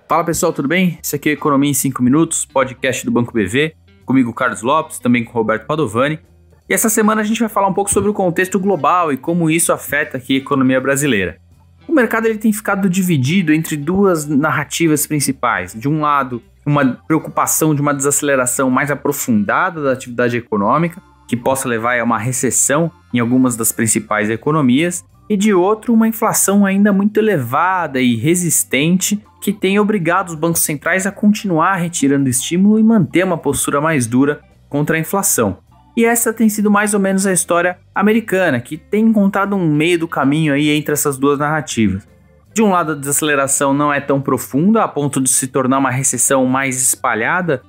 Fala pessoal, tudo bem? Esse aqui é Economia em 5 Minutos, podcast do Banco BV, comigo Carlos Lopes, também com Roberto Padovani. E essa semana a gente vai falar um pouco sobre o contexto global e como isso afeta aqui a economia brasileira. O mercado ele tem ficado dividido entre duas narrativas principais. De um lado, uma preocupação de uma desaceleração mais aprofundada da atividade econômica, que possa levar a uma recessão em algumas das principais economias, e de outro, uma inflação ainda muito elevada e resistente, que tem obrigado os bancos centrais a continuar retirando estímulo e manter uma postura mais dura contra a inflação. E essa tem sido mais ou menos a história americana, que tem encontrado um meio do caminho aí entre essas duas narrativas. De um lado, a desaceleração não é tão profunda, a ponto de se tornar uma recessão mais espalhada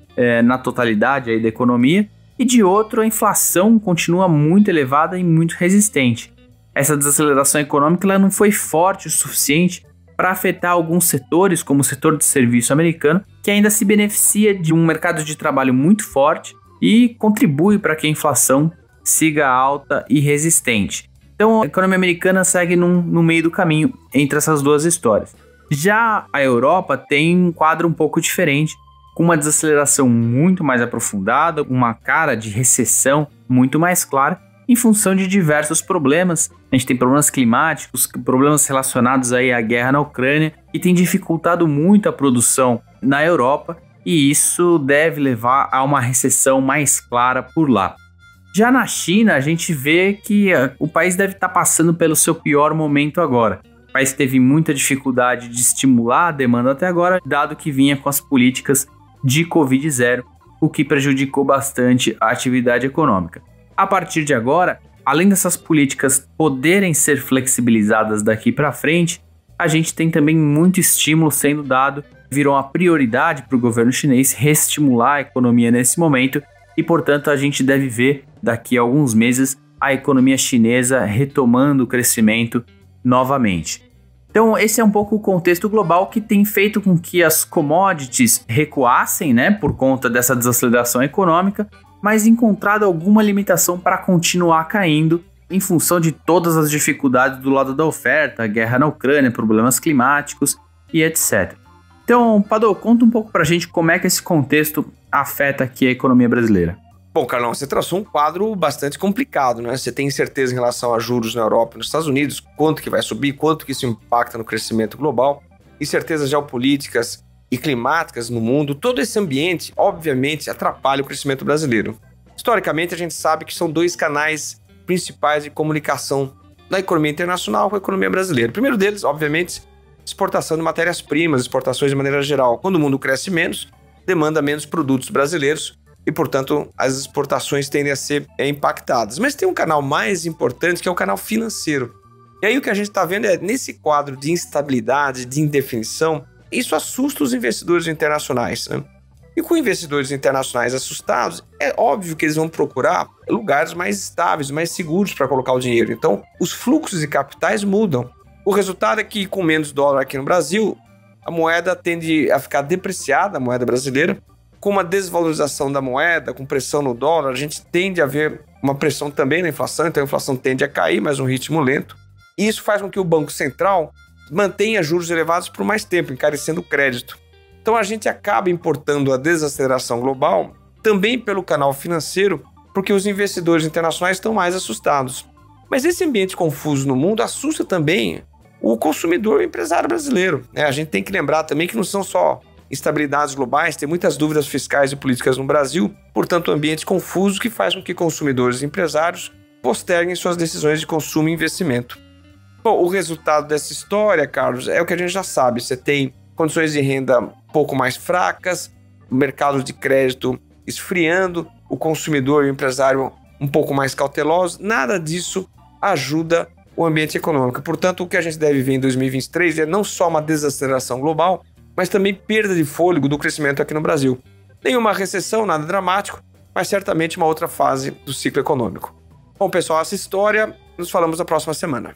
na totalidade aí da economia, e de outro, a inflação continua muito elevada e muito resistente. Essa desaceleração econômica ela não foi forte o suficiente para afetar alguns setores, como o setor de serviço americano, que ainda se beneficia de um mercado de trabalho muito forte e contribui para que a inflação siga alta e resistente. Então, a economia americana segue no meio do caminho entre essas duas histórias. Já a Europa tem um quadro um pouco diferente, com uma desaceleração muito mais aprofundada, uma cara de recessão muito mais clara, em função de diversos problemas. A gente tem problemas climáticos, problemas relacionados aí à guerra na Ucrânia, que tem dificultado muito a produção na Europa, e isso deve levar a uma recessão mais clara por lá. Já na China, a gente vê que o país deve estar passando pelo seu pior momento agora. O país teve muita dificuldade de estimular a demanda até agora, dado que vinha com as políticas de Covid-0, o que prejudicou bastante a atividade econômica. A partir de agora, além dessas políticas poderem ser flexibilizadas daqui para frente, a gente tem também muito estímulo sendo dado, virou uma prioridade para o governo chinês reestimular a economia nesse momento e, portanto, a gente deve ver daqui a alguns meses a economia chinesa retomando o crescimento novamente. Então, esse é um pouco o contexto global que tem feito com que as commodities recuassem, por conta dessa desaceleração econômica, mas encontrado alguma limitação para continuar caindo em função de todas as dificuldades do lado da oferta, a guerra na Ucrânia, problemas climáticos e etc. Então, Padô, conta um pouco para a gente como é que esse contexto afeta aqui a economia brasileira. Bom, Carlão, você traçou um quadro bastante complicado, né? Você tem incerteza em relação a juros na Europa e nos Estados Unidos, quanto que vai subir, quanto que isso impacta no crescimento global, incertezas geopolíticas e climáticas no mundo. Todo esse ambiente, obviamente, atrapalha o crescimento brasileiro. Historicamente, a gente sabe que são dois canais principais de comunicação da economia internacional com a economia brasileira. O primeiro deles, obviamente, exportação de matérias-primas, exportações de maneira geral. Quando o mundo cresce menos, demanda menos produtos brasileiros e, portanto, as exportações tendem a ser impactadas. Mas tem um canal mais importante, que é o canal financeiro. E aí o que a gente está vendo é, nesse quadro de instabilidade, de indefinição, isso assusta os investidores internacionais, né? E com investidores internacionais assustados, é óbvio que eles vão procurar lugares mais estáveis, mais seguros para colocar o dinheiro. Então, os fluxos de capitais mudam. O resultado é que, com menos dólar aqui no Brasil, a moeda tende a ficar depreciada, a moeda brasileira. Com uma desvalorização da moeda, com pressão no dólar, a gente tende a ver uma pressão também na inflação, então a inflação tende a cair, mas um ritmo lento. E isso faz com que o Banco Central mantenha juros elevados por mais tempo, encarecendo o crédito. Então a gente acaba importando a desaceleração global também pelo canal financeiro, porque os investidores internacionais estão mais assustados. Mas esse ambiente confuso no mundo assusta também o consumidor e o empresário brasileiro, né? A gente tem que lembrar também que não são só instabilidades globais, tem muitas dúvidas fiscais e políticas no Brasil, portanto, um ambiente confuso que faz com que consumidores e empresários posterguem suas decisões de consumo e investimento. Bom, o resultado dessa história, Carlos, é o que a gente já sabe. Você tem condições de renda um pouco mais fracas, mercados de crédito esfriando, o consumidor e o empresário um pouco mais cautelosos. Nada disso ajuda o ambiente econômico. Portanto, o que a gente deve ver em 2023 é não só uma desaceleração global, mas também perda de fôlego do crescimento aqui no Brasil. Nenhuma recessão, nada dramático, mas certamente uma outra fase do ciclo econômico. Bom, pessoal, essa história, nos falamos na próxima semana.